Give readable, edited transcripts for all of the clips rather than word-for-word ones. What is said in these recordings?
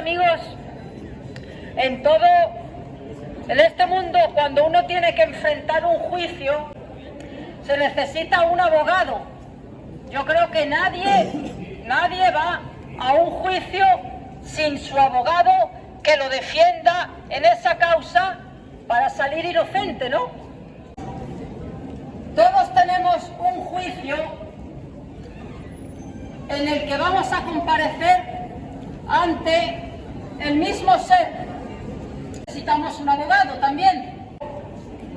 amigos, en este mundo, cuando uno tiene que enfrentar un juicio, se necesita un abogado. Yo creo que nadie va a un juicio sin su abogado que lo defienda en esa causa para salir inocente, ¿no? Todos tenemos un juicio en el que vamos a comparecer ante el mismo ser. Necesitamos un abogado también.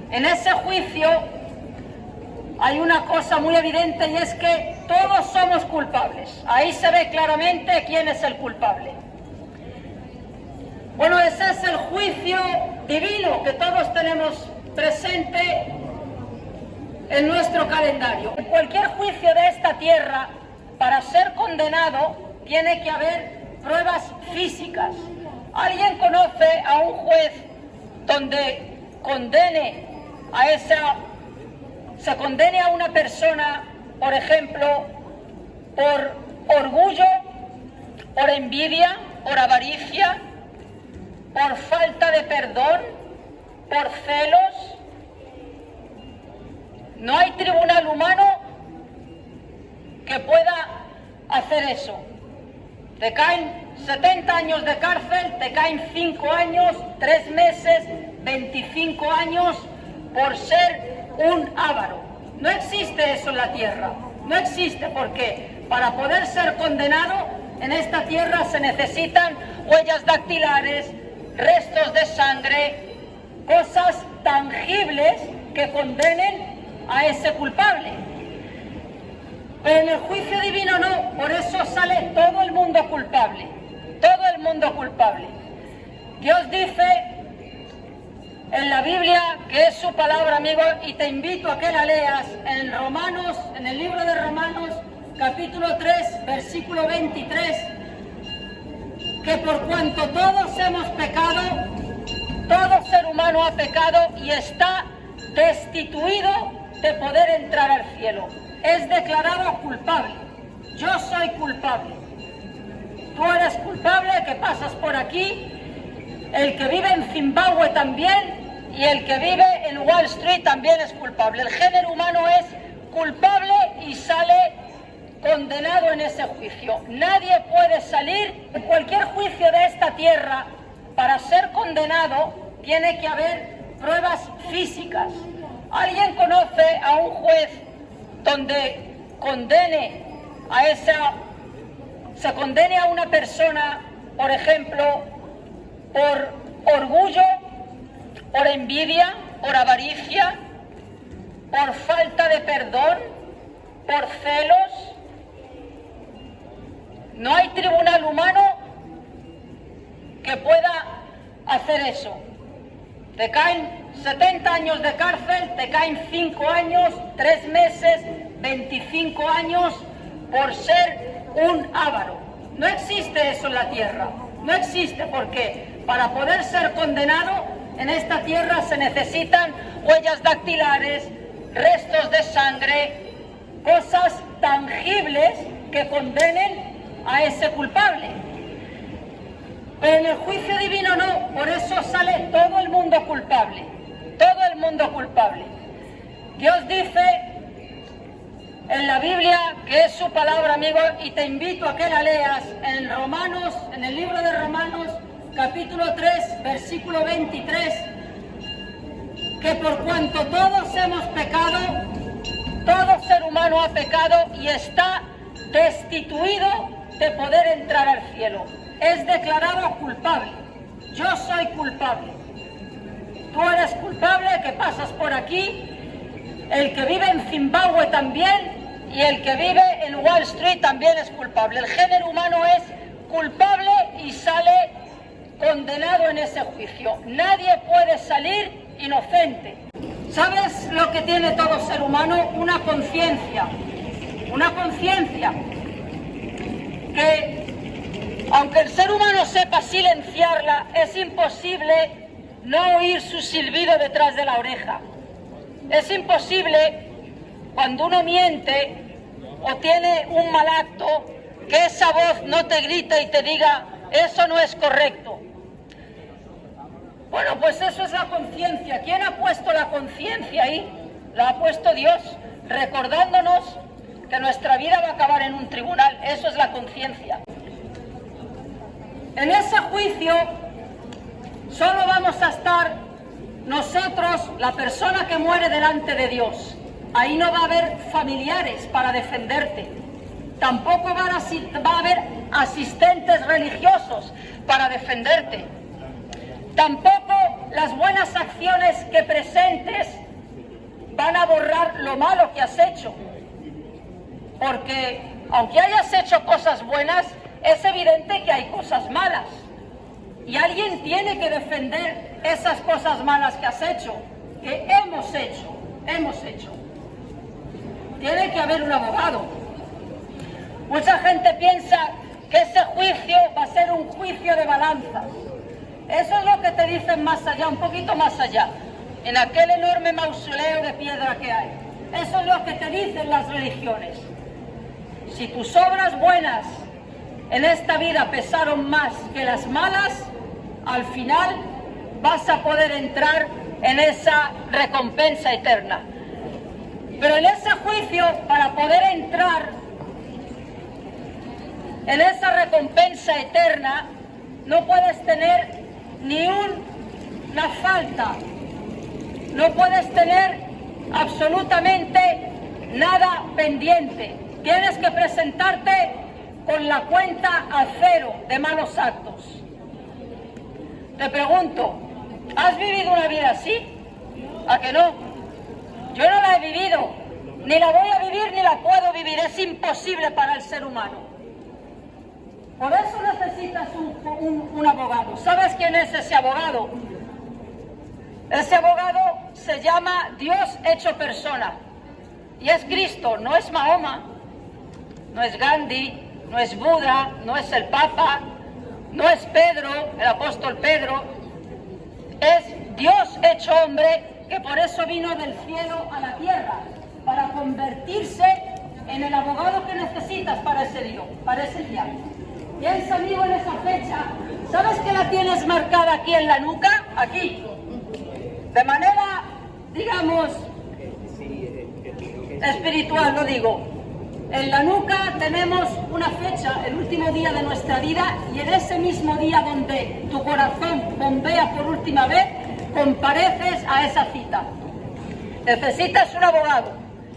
En ese juicio hay una cosa muy evidente y es que todos somos culpables. Ahí se ve claramente quién es el culpable. Bueno, ese es el juicio divino que todos tenemos presente en nuestro calendario. En cualquier juicio de esta tierra, para ser condenado, tiene que haber pruebas físicas. ¿Alguien conoce a un juez donde se condene a una persona, por ejemplo, por orgullo, por envidia, por avaricia, por falta de perdón, por celos? No hay tribunal humano que pueda hacer eso. Te caen 70 años de cárcel, te caen 5 años, 3 meses, 25 años por ser un avaro. No existe eso en la tierra. No existe, porque para poder ser condenado en esta tierra se necesitan huellas dactilares, restos de sangre, cosas tangibles que condenen a ese culpable. Pero en el juicio divino no, por eso sale todo el mundo culpable, todo el mundo culpable. Dios dice en la Biblia, que es su palabra, amigo, y te invito a que la leas en el libro de Romanos, capítulo 3, versículo 23, que por cuanto todos hemos pecado, todo ser humano ha pecado y está destituido de poder entrar al cielo. Es declarado culpable. Yo soy culpable. Tú eres culpable que pasas por aquí. El que vive en Zimbabue también, y el que vive en Wall Street también es culpable. El género humano es culpable y sale condenado en ese juicio. Nadie puede salir. En cualquier juicio de esta tierra, para ser condenado, tiene que haber pruebas físicas. ¿Alguien conoce a un juez donde se condene a una persona, por ejemplo, por orgullo, por envidia, por avaricia, por falta de perdón, por celos? No hay tribunal humano que pueda hacer eso. Te caen 70 años de cárcel, te caen 5 años, 3 meses, 25 años por ser un avaro. No existe eso en la tierra. No existe, porque para poder ser condenado en esta tierra se necesitan huellas dactilares, restos de sangre, cosas tangibles que condenen a ese culpable. Pero en el juicio divino no, por eso sale todo el mundo culpable, todo el mundo culpable. Dios dice en la Biblia, que es su palabra, amigo, y te invito a que la leas en el libro de Romanos, capítulo 3, versículo 23, que por cuanto todos hemos pecado, todo ser humano ha pecado y está destituido de poder entrar al cielo. Es declarado culpable. Yo soy culpable. Tú eres culpable que pasas por aquí. El que vive en Zimbabue también, y el que vive en Wall Street también es culpable. El género humano es culpable y sale condenado en ese juicio. Nadie puede salir inocente. ¿Sabes lo que tiene todo ser humano? Una conciencia. Una conciencia que, aunque el ser humano sepa silenciarla, es imposible no oír su silbido detrás de la oreja. Es imposible, cuando uno miente o tiene un mal acto, que esa voz no te grite y te diga: Eso no es correcto. Bueno, pues eso es la conciencia. ¿Quién ha puesto la conciencia ahí? La ha puesto Dios, recordándonos que nuestra vida va a acabar en un tribunal. Eso es la conciencia. En ese juicio solo vamos a estar nosotros, la persona que muere delante de Dios. Ahí no va a haber familiares para defenderte. Tampoco va a haber asistentes religiosos para defenderte. Tampoco las buenas acciones que presentes van a borrar lo malo que has hecho. Porque aunque hayas hecho cosas buenas, es evidente que hay cosas malas. Y alguien tiene que defender esas cosas malas que has hecho, que hemos hecho. Tiene que haber un abogado. Mucha gente piensa que ese juicio va a ser un juicio de balanzas. Eso es lo que te dicen más allá, un poquito más allá, en aquel enorme mausoleo de piedra que hay. Eso es lo que te dicen las religiones. Si tus obras buenas en esta vida pesaron más que las malas, al final vas a poder entrar en esa recompensa eterna. Pero en ese juicio, para poder entrar en esa recompensa eterna, no puedes tener ni una falta, no puedes tener absolutamente nada pendiente. Tienes que presentarte con la cuenta a cero de malos actos. Te pregunto, ¿has vivido una vida así? ¿A que no? Yo no la he vivido, ni la voy a vivir ni la puedo vivir, es imposible para el ser humano. Por eso necesitas un abogado. ¿Sabes quién es ese abogado? Ese abogado se llama Dios hecho persona. Y es Cristo, no es Mahoma, no es Gandhi, no es Buda, no es el Papa, no es Pedro, el apóstol Pedro. Es Dios hecho hombre, que por eso vino del cielo a la tierra, para convertirse en el abogado que necesitas para ese día. Piensa, amigo, en esa fecha. ¿Sabes que la tienes marcada aquí en la nuca? Aquí. De manera, digamos, espiritual, lo digo. En la nuca tenemos una fecha, el último día de nuestra vida, y en ese mismo día donde tu corazón bombea por última vez, compareces a esa cita. Necesitas un abogado,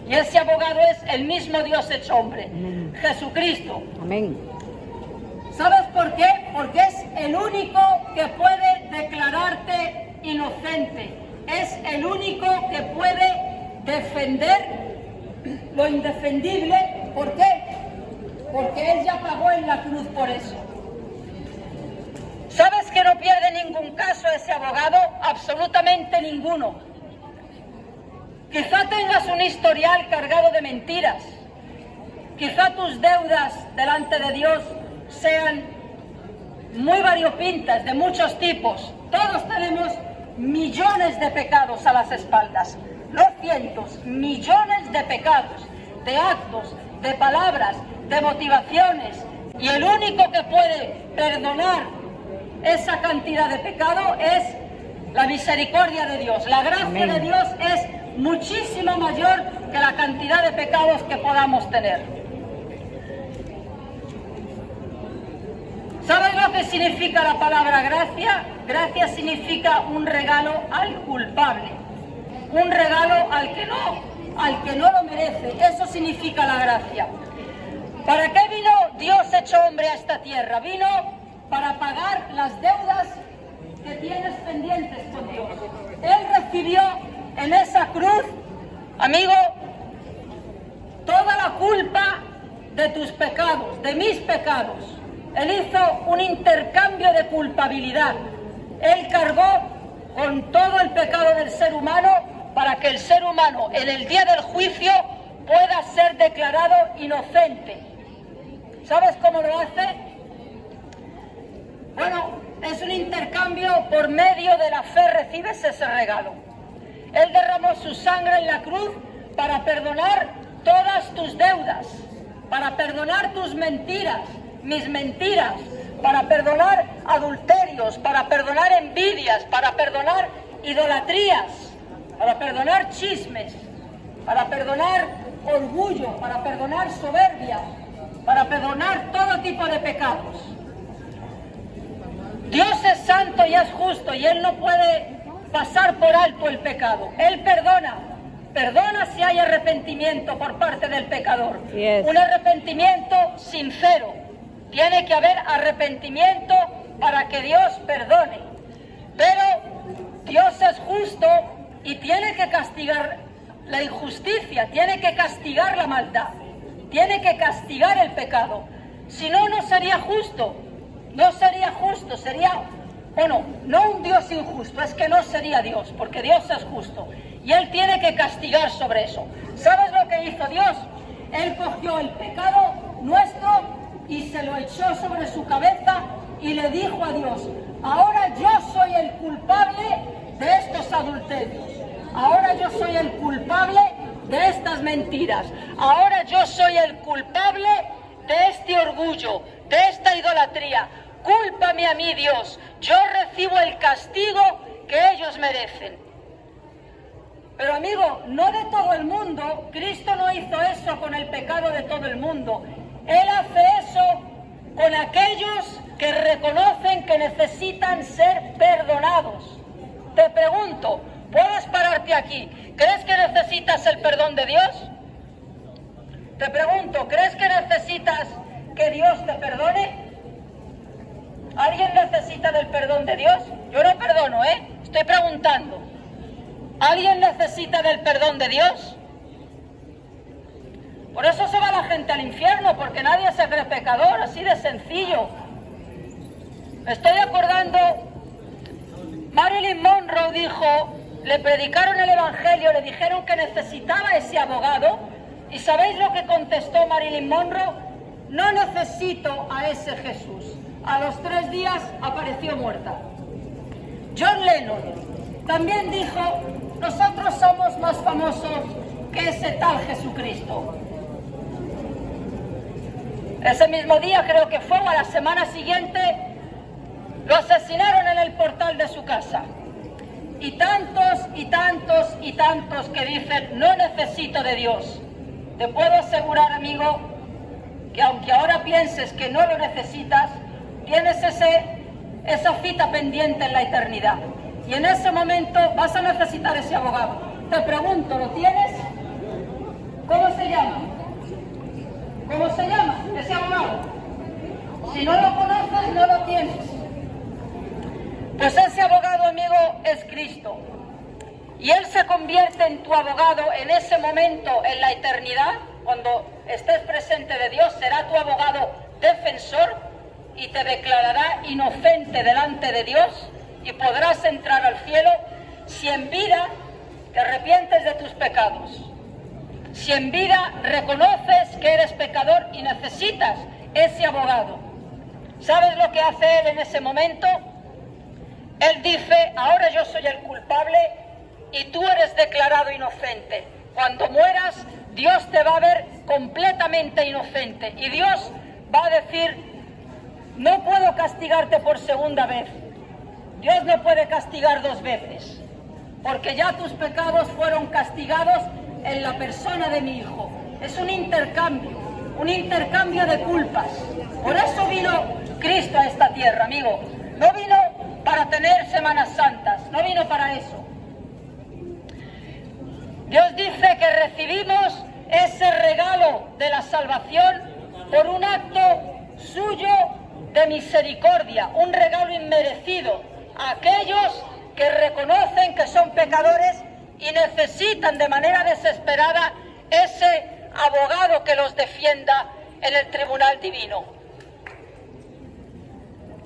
y ese abogado es el mismo Dios hecho hombre, amén. Jesucristo. Amén. ¿Sabes por qué? Porque es el único que puede declararte inocente. Es el único que puede defender lo indefendible. ¿Por qué? Porque Él ya pagó en la cruz por eso. ¿Sabes que no pierde ningún caso ese abogado? Absolutamente ninguno. Quizá tengas un historial cargado de mentiras. Quizá tus deudas delante de Dios sean muy variopintas, de muchos tipos. Todos tenemos millones de pecados a las espaldas, no cientos, millones de pecados, de actos, de palabras, de motivaciones, y el único que puede perdonar esa cantidad de pecado es la misericordia de Dios. La gracia Amén. De Dios es muchísimo mayor que la cantidad de pecados que podamos tener. ¿Sabes lo que significa la palabra gracia? Gracia significa un regalo al culpable, un regalo al que no lo merece. Eso significa la gracia. ¿Para qué vino Dios hecho hombre a esta tierra? Vino para pagar las deudas que tienes pendientes con Dios. Él recibió en esa cruz, amigo, toda la culpa de tus pecados, de mis pecados. Él hizo un intercambio de culpabilidad. Él cargó con todo el pecado del ser humano para que el ser humano en el día del juicio pueda ser declarado inocente. ¿Sabes cómo lo hace? Bueno, es un intercambio por medio de la fe, recibes ese regalo. Él derramó su sangre en la cruz para perdonar todas tus deudas, para perdonar tus mentiras, mis mentiras, para perdonar adulterios, para perdonar envidias, para perdonar idolatrías, para perdonar chismes, para perdonar orgullo, para perdonar soberbia, para perdonar todo tipo de pecados. Dios es santo y es justo y Él no puede pasar por alto el pecado. Él perdona si hay arrepentimiento por parte del pecador. Yes. Un arrepentimiento sincero. Tiene que haber arrepentimiento para que Dios perdone. Pero Dios es justo y tiene que castigar la injusticia, tiene que castigar la maldad, tiene que castigar el pecado. Si no, no sería justo. No sería justo, sería, bueno, no un Dios injusto, es que no sería Dios, porque Dios es justo. Y Él tiene que castigar sobre eso. ¿Sabes lo que hizo Dios? Él cogió el pecado nuestro y se lo echó sobre su cabeza y le dijo a Dios: ahora yo soy el culpable de estos adulterios. Ahora yo soy el culpable de estas mentiras. Ahora yo soy el culpable de este orgullo, de esta idolatría. Cúlpame a mí, Dios. Yo recibo el castigo que ellos merecen. Pero amigo, no de todo el mundo. Cristo no hizo eso con el pecado de todo el mundo. Él hace eso con aquellos que reconocen que necesitan ser perdonados. Te pregunto, ¿puedes pararte aquí? ¿Crees que necesitas el perdón de Dios? Te pregunto, ¿crees que necesitas que Dios te perdone? ¿Alguien necesita del perdón de Dios? Yo no perdono, estoy preguntando. ¿Alguien necesita del perdón de Dios? Por eso se va la gente al infierno, porque nadie se cree pecador, así de sencillo. Me estoy acordando, Marilyn Monroe dijo, le predicaron el evangelio, le dijeron que necesitaba ese abogado, y ¿sabéis lo que contestó Marilyn Monroe? No necesito a ese Jesús. A los 3 días apareció muerta. John Lennon también dijo, nosotros somos más famosos que ese tal Jesucristo. Ese mismo día, creo que fue, a la semana siguiente, lo asesinaron en el portal de su casa. Y tantos y tantos y tantos que dicen, no necesito de Dios. Te puedo asegurar, amigo, que aunque ahora pienses que no lo necesitas, tienes esa cita pendiente en la eternidad. Y en ese momento vas a necesitar ese abogado. Te pregunto, ¿lo tienes? ¿Cómo se llama? ¿Cómo se llama ese abogado? Si no lo conoces, no lo tienes. Pues ese abogado, amigo, es Cristo. Y Él se convierte en tu abogado en ese momento, en la eternidad. Cuando estés presente de Dios, será tu abogado defensor y te declarará inocente delante de Dios y podrás entrar al cielo si en vida te arrepientes de tus pecados. Si en vida reconoces que eres pecador y necesitas ese abogado. ¿Sabes lo que hace Él en ese momento? Él dice, ahora yo soy el culpable y tú eres declarado inocente. Cuando mueras, Dios te va a ver completamente inocente y Dios va a decir, no puedo castigarte por segunda vez. Dios no puede castigar 2 veces, porque ya tus pecados fueron castigados en la persona de mi Hijo. Es un intercambio de culpas. Por eso vino Cristo a esta tierra, amigo. No vino para tener Semanas Santas, no vino para eso. Dios dice que recibimos ese regalo de la salvación por un acto suyo de misericordia, un regalo inmerecido a aquellos que reconocen que son pecadores y necesitan de manera desesperada ese abogado que los defienda en el tribunal divino.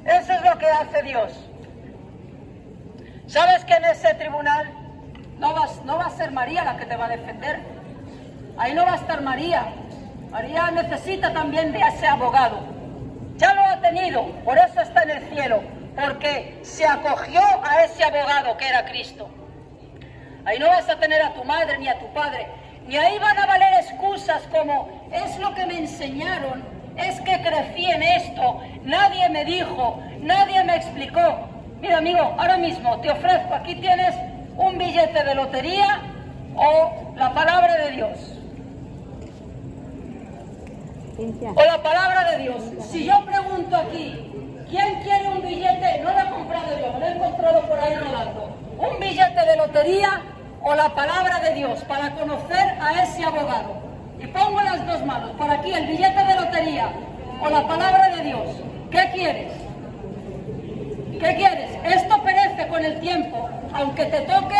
Eso es lo que hace Dios. ¿Sabes que en ese tribunal no va a ser María la que te va a defender? Ahí no va a estar María. María necesita también de ese abogado. Ya lo ha tenido, por eso está en el cielo, porque se acogió a ese abogado que era Cristo. Ahí no vas a tener a tu madre ni a tu padre, ni ahí van a valer excusas como es lo que me enseñaron, es que crecí en esto, nadie me dijo, nadie me explicó. Mira, amigo, ahora mismo te ofrezco, aquí tienes un billete de lotería o la palabra de Dios. O la palabra de Dios. Si yo pregunto aquí, ¿quién quiere un billete? No lo he comprado yo, me lo he encontrado por ahí rodando. ¿Un billete de lotería o la palabra de Dios para conocer a ese abogado? Y pongo las dos manos, por aquí el billete de lotería o la palabra de Dios. ¿Qué quieres? ¿Qué quieres? Esto perece con el tiempo, aunque te toque,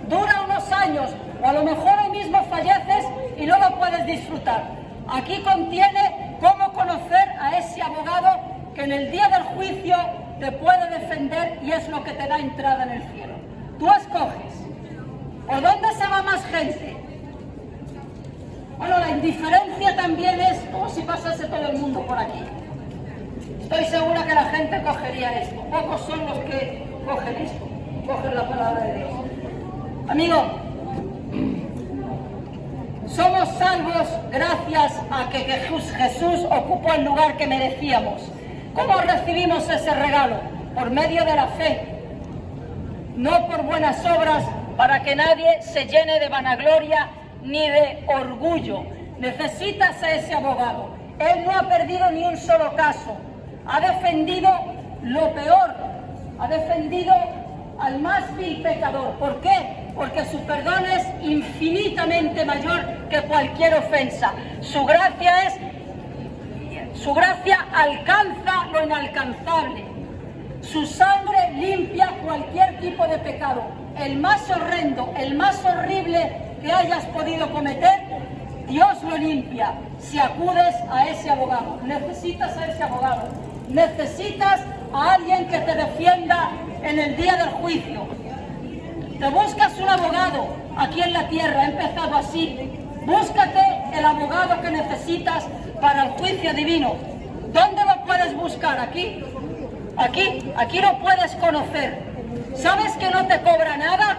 dura unos años, o a lo mejor hoy mismo falleces y no lo puedes disfrutar. Aquí contiene cómo conocer a ese abogado que en el día del juicio te puede defender y es lo que te da entrada en el cielo. Tú escoges. ¿Por dónde se va más gente? Bueno, la indiferencia también es como si pasase todo el mundo por aquí. Estoy segura que la gente cogería esto. Pocos son los que cogen esto, cogen la palabra de Dios. Amigo, somos salvos gracias a que Jesús ocupó el lugar que merecíamos. ¿Cómo recibimos ese regalo? Por medio de la fe, no por buenas obras, para que nadie se llene de vanagloria ni de orgullo. Necesitas a ese abogado. Él no ha perdido ni un solo caso. Ha defendido lo peor. Ha defendido al más vil pecador. ¿Por qué? Porque su perdón es infinitamente mayor que cualquier ofensa. Su gracia alcanza lo inalcanzable. Su sangre limpia cualquier tipo de pecado. El más horrendo, el más horrible que hayas podido cometer, Dios lo limpia si acudes a ese abogado. Necesitas a ese abogado. Necesitas a alguien que te defienda en el día del juicio. Te buscas un abogado aquí en la tierra, he empezado así. Búscate el abogado que necesitas para el juicio divino. ¿Dónde lo puedes buscar? Aquí. Aquí lo puedes conocer. ¿Sabes que no te cobra nada?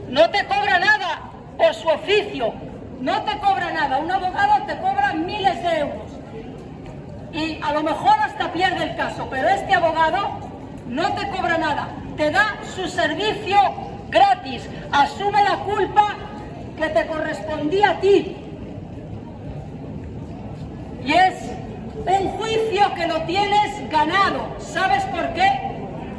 No te cobra nada por su oficio. No te cobra nada. Un abogado te cobra miles de euros. Y a lo mejor hasta pierde el caso, pero este abogado no te cobra nada. Te da su servicio gratis. Asume la culpa que te correspondía a ti. Y es un juicio que lo tienes ganado. ¿Sabes por qué?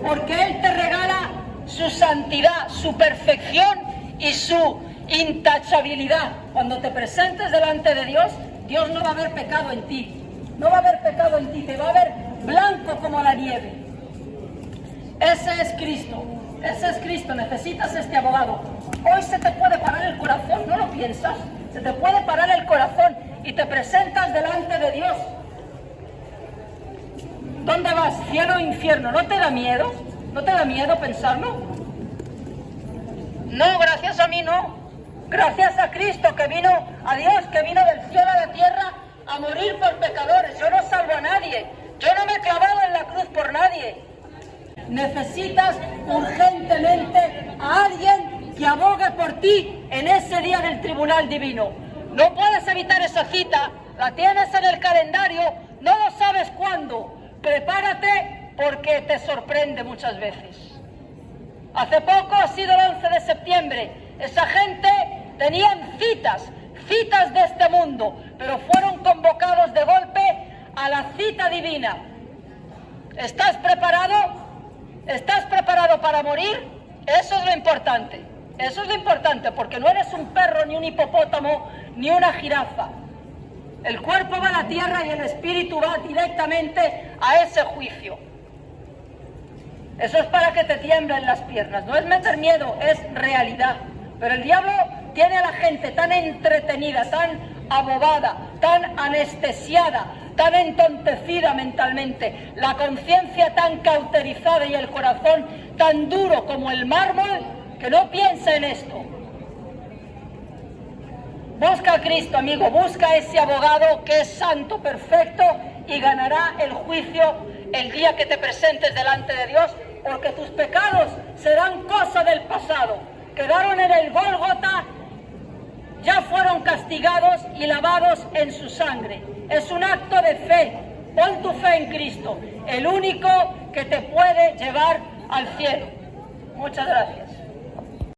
Porque Él te regala su santidad, su perfección y su intachabilidad. Cuando te presentes delante de Dios, Dios no va a ver pecado en ti. No va a haber pecado en ti, te va a ver blanco como la nieve. Ese es Cristo. Ese es Cristo. Necesitas este abogado. Hoy se te puede parar el corazón, ¿no lo piensas? Se te puede parar el corazón y te presentas delante de Dios. ¿Dónde vas? ¿Cielo o infierno? ¿No te da miedo? ¿No te da miedo pensarlo? No, gracias a mí no. Gracias a Cristo que vino, a Dios que vino del cielo a la tierra a morir por pecadores. Yo no salvo a nadie. Yo no me he clavado en la cruz por nadie. Necesitas urgentemente a alguien que abogue por ti en ese día del tribunal divino. No puedes evitar esa cita, la tienes en el calendario, no lo sabes cuándo. Prepárate porque te sorprende muchas veces. Hace poco ha sido el 11 de septiembre. Esa gente tenían citas de este mundo, pero fueron convocados de golpe a la cita divina. ¿Estás preparado? ¿Estás preparado para morir? Eso es lo importante. Eso es lo importante, porque no eres un perro, ni un hipopótamo, ni una jirafa. El cuerpo va a la tierra y el espíritu va directamente a ese juicio. Eso es para que te tiemblen las piernas. No es meter miedo, es realidad. Pero el diablo tiene a la gente tan entretenida, tan abobada, tan anestesiada, tan entontecida mentalmente, la conciencia tan cauterizada y el corazón tan duro como el mármol, que no piensa en esto. Busca a Cristo, amigo, busca a ese abogado que es santo, perfecto, y ganará el juicio el día que te presentes delante de Dios, porque tus pecados serán cosa del pasado. Quedaron en el Gólgota, ya fueron castigados y lavados en su sangre. Es un acto de fe. Pon tu fe en Cristo, el único que te puede llevar al cielo. Muchas gracias.